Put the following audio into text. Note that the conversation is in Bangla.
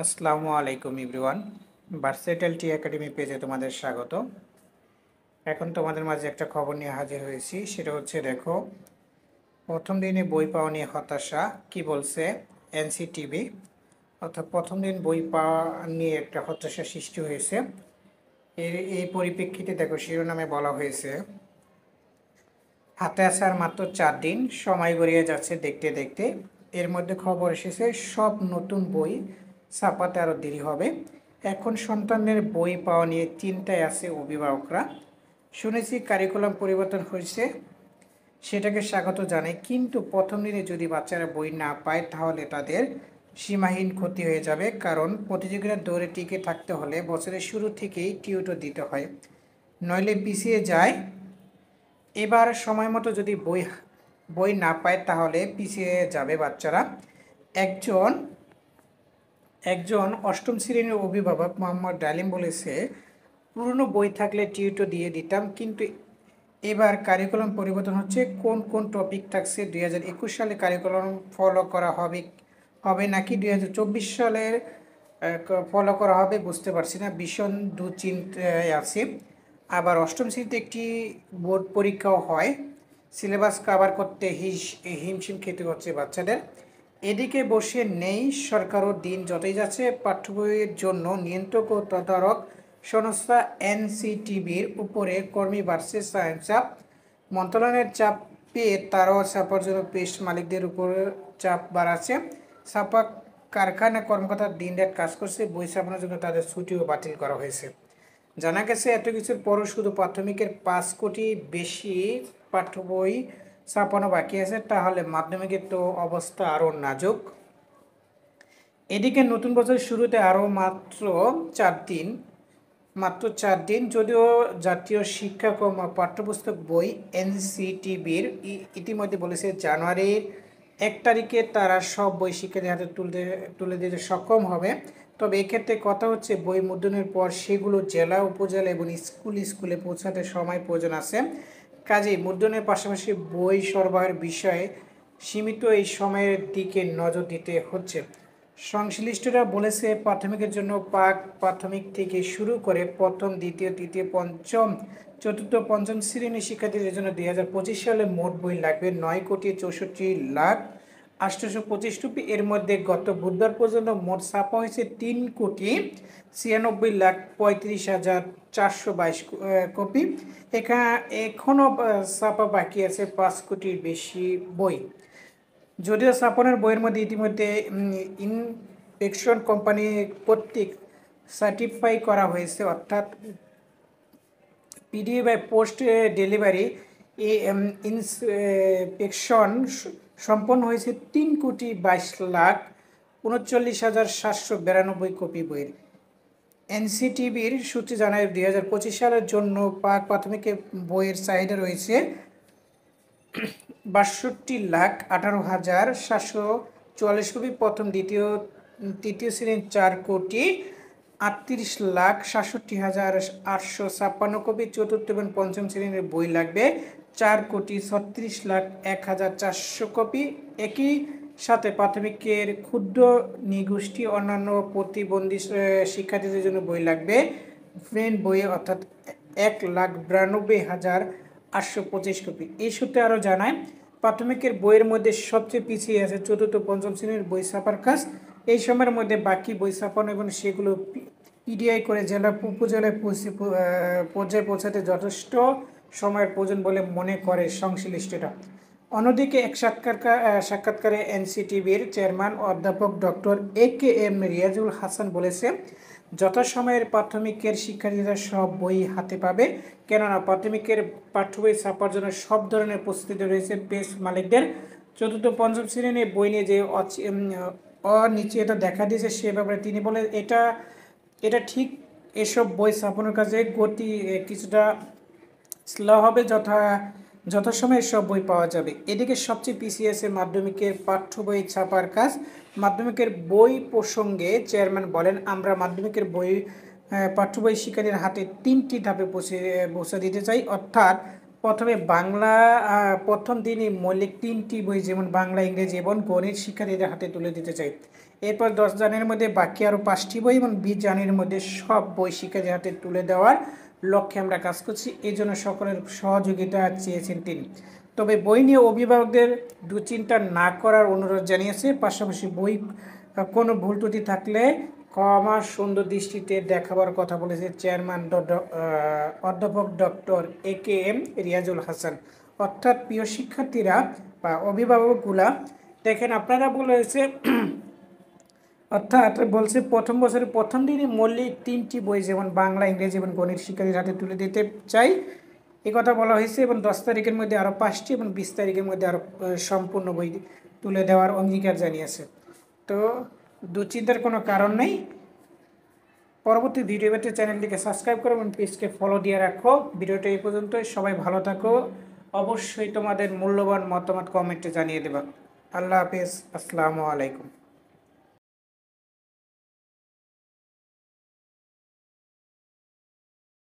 আসসালামু আলাইকুম এভরিওয়ান। ভার্সেটাইল টি একাডেমি পেজে তোমাদের স্বাগত। এখন তোমাদের মাঝে একটা খবর নিয়ে হাজির হয়েছি, সেটা হচ্ছে দেখো, প্রথম দিনে বই পাওয়া নিয়ে হতাশা কি বলছে এনসিটিভি। অর্থাৎ প্রথম দিন বই পাওয়া নিয়ে একটা হতাশা সৃষ্টি হয়েছে। এই পরিপ্রেক্ষিতে দেখো শিরোনামে বলা হয়েছে, হাতে আসে আর মাত্র 4 দিন, সময় গড়িয়ে যাচ্ছে দেখতে দেখতে। এর মধ্যে খবর এসেছে সব নতুন বই ছাপাতে আরও দেরি হবে। এখন সন্তানদের বই পাওয়া নিয়ে চিন্তায় আছে অভিভাবকরা। শুনেছি কারিকুলাম পরিবর্তন হয়েছে, সেটাকে স্বাগত জানাই, কিন্তু প্রথম দিনে যদি বাচ্চারা বই না পায় তাহলে তাদের সীমাহীন ক্ষতি হয়ে যাবে। কারণ প্রতিযোগিতার দৌড়ে টিকে থাকতে হলে বছরের শুরু থেকেই টিউটর দিতে হয়, নইলে পিছিয়ে যায়। এবার সময় মতো যদি বই বই না পায় তাহলে পিছিয়ে যাবে বাচ্চারা। একজন একজন অষ্টম শ্রেণীর অভিভাবক মোহাম্মদ ডালিম বলেছে, পুরনো বই থাকলে টিউটো দিয়ে দিতাম, কিন্তু এবার কারিকুলাম পরিবর্তন হচ্ছে। কোন কোন টপিক থাকছে, 2021 সালে কারিকুলাম ফলো করা হবে হবে নাকি 2024 সালের ফলো করা হবে বুঝতে পারছি না, ভীষণ দুশ্চিন্তায় আছি। আবার অষ্টম শ্রেণীতে একটি বোর্ড পরীক্ষাও হয়, সিলেবাস কভার করতে হিমশিম খেতে হচ্ছে বাচ্চাদের। এদিকে বসে নেই সরকারও, দিন যতই যাচ্ছে পাঠ্য বইয়ের জন্য নিয়ন্ত্রক ও তদারক সংস্থা এনসিটিবির উপরে কর্মী বাড়ছে চাপ। মন্ত্রণালয়ের চাপ পেয়ে তারাও ছাপার জন্য পেস্ট মালিকদের উপর চাপ বাড়াচ্ছে। ছাপা কারখানা কর্মকর্তা দিনরাত কাজ করছে, বই ছাপানোর জন্য তাদের ছুটিও বাতিল করা হয়েছে। জানা গেছে এত কিছুর পরও শুধু প্রাথমিকের 5 কোটি বেশি পাঠ্য বই ছাপানো বাকি আছে, তাহলে মাধ্যমিকের তো অবস্থা আরও নাজুক। এদিকে নতুন বছরের শুরুতে আরও মাত্র 4 দিন, যদিও জাতীয় শিক্ষাক্রম ও পাঠ্যপুস্তক বই এনসিটিবির ইতিমধ্যে বলেছে জানুয়ারির 1 তারিখে তারা সব বই শিক্ষার্থীর হাতে তুলে দিতে সক্ষম হবে। তবে এক্ষেত্রে কথা হচ্ছে, বই মুদ্রণের পর সেগুলো জেলা, উপজেলা এবং স্কুলে পৌঁছাতে সময় প্রয়োজন আছে। কাজেই মুদ্রণের পাশাপাশি বই সরবরাহের বিষয়ে সীমিত এই সময়ের দিকে নজর দিতে হচ্ছে। সংশ্লিষ্টরা বলেছে, প্রাথমিকের জন্য প্রাথমিক থেকে শুরু করে প্রথম, দ্বিতীয়, তৃতীয়, পঞ্চম, চতুর্থ, পঞ্চম শ্রেণীর শিক্ষার্থীদের জন্য 2025 সালে মোট বই লাগবে 9,64,08,25 এর মধ্যে গত বুধবার পর্যন্ত মোট ছাপা হয়েছে 3,96,35,422 কপি। এখনও ছাপা বাকি আছে 5 কোটির বেশি বই। যদিও ছাপানোর বইয়ের মধ্যে ইতিমধ্যে ইনস্পেকশন কোম্পানি কর্তৃক সার্টিফাই করা হয়েছে, অর্থাৎ PDA by post delivery inspection সম্পন্ন হয়েছে 3,22,39,792 কপি বইয়ের। এনসিটিবির সূত্রে জানায় 2025 সালের জন্য প্রাথমিক বইয়ের চাহিদা রয়েছে 62,18,744 কপি। প্রথম, দ্বিতীয়, তৃতীয় শ্রেণীর 4,38,67,856 কপি। চতুর্থ এবং পঞ্চম শ্রেণীর বই লাগবে 4,36,01,400 কপি। একই সাথে প্রাথমিকের ক্ষুদ্র নিগোষ্ঠী অন্যান্য প্রতিবন্ধী শিক্ষার্থীদের জন্য বই লাগবে ফ্রেন্ড বই, অর্থাৎ 1,92,825 কপি। এই সূত্রে আরও জানায়, প্রাথমিকের বইয়ের মধ্যে সবচেয়ে পিছিয়ে আছে চতুর্থ পঞ্চম শ্রেণীর বই ছাপার কাজ। এই সময়ের মধ্যে বাকি বই ছাপানো এবং সেগুলো পিডিআই করে জেলা, উপজেলায় পর্যায়ে পৌঁছাতে যথেষ্ট সময়ের প্রয়োজন বলে মনে করে সংশ্লিষ্টরা। অন্যদিকে এক সাক্ষাৎকারে এনসিটিবির চেয়ারম্যান অধ্যাপক ডক্টর AKM রিয়াজুল হাসান বলেছে, যথাসময়ের প্রাথমিকের শিক্ষার্থীরা সব বই হাতে পাবে, কেননা প্রাথমিকের পাঠ্য বই ছাপার জন্য সব ধরনের প্রস্তুতি রয়েছে প্রেস মালিকদের। চতুর্থ পঞ্চম শ্রেণীর বই নিয়ে যে অনিশ্চয়তা দেখা দিয়েছে সে ব্যাপারে তিনি বলেন, এটা ঠিক, এসব বই ছাপানোর কাজে গতি কিছুটা স্লো হবে, যথাসময়ে সব বই পাওয়া যাবে। এদিকে সবচেয়ে পিছিয়ে আছে মাধ্যমিকের পাঠ্য বই ছাপার কাজ। মাধ্যমিকের বই প্রসঙ্গে চেয়ারম্যান বলেন, আমরা মাধ্যমিকের পাঠ্য বই শিক্ষার্থীর হাতে 3টি ধাপে পৌঁছে দিতে চাই। অর্থাৎ প্রথমে বাংলা, প্রথম দিনই মৌলিক 3টি বই যেমন বাংলা, ইংরেজি এবং গণিত শিক্ষার্থীদের হাতে তুলে দিতে চাই। এরপর 10 জানুয়ারির মধ্যে বাকি আরও 5টি বই এবং 20 জানুয়ারির মধ্যে সব বই শিক্ষার্থীর হাতে তুলে দেওয়ার লক্ষ্যে আমরা কাজ করছি। এই জন্য সকলের সহযোগিতা চেয়েছেন তিনি। তবে বই নিয়ে অভিভাবকদের দুশ্চিন্তা না করার অনুরোধ জানিয়েছে। পাশাপাশি বই কোনো ভুল ত্রুটি থাকলে ক্ষমা সুন্দর দৃষ্টিতে দেখাবার কথা বলেছে চেয়ারম্যান অধ্যাপক ডক্টর AKM রিয়াজুল হাসান। অর্থাৎ প্রিয় শিক্ষার্থীরা বা অভিভাবকগুলা দেখেন, আপনারা বলেছে অর্থাৎ বলছে প্রথম বছরের প্রথম দিনই মৌলিক 3টি বই যেমন বাংলা, ইংরেজি এবং গণিত শিক্ষার্থীর হাতে তুলে দিতে চাই, এ কথা বলা হয়েছে। এবং 10 তারিখের মধ্যে আরও 5টি এবং 20 তারিখের মধ্যে আরও সম্পূর্ণ বই তুলে দেওয়ার অঙ্গীকার জানিয়েছে। তো দুশ্চিন্তার কোনো কারণ নেই। পরবর্তী ভিডিও পেতে চ্যানেলটিকে সাবস্ক্রাইব করো এবং পেজকে ফলো দিয়ে রাখো। ভিডিওটা এই পর্যন্তই। সবাই ভালো থাকো। অবশ্যই তোমাদের মূল্যবান মতামত কমেন্টে জানিয়ে দেবা। আল্লাহ হাফেজ। আসসালামু আলাইকুম।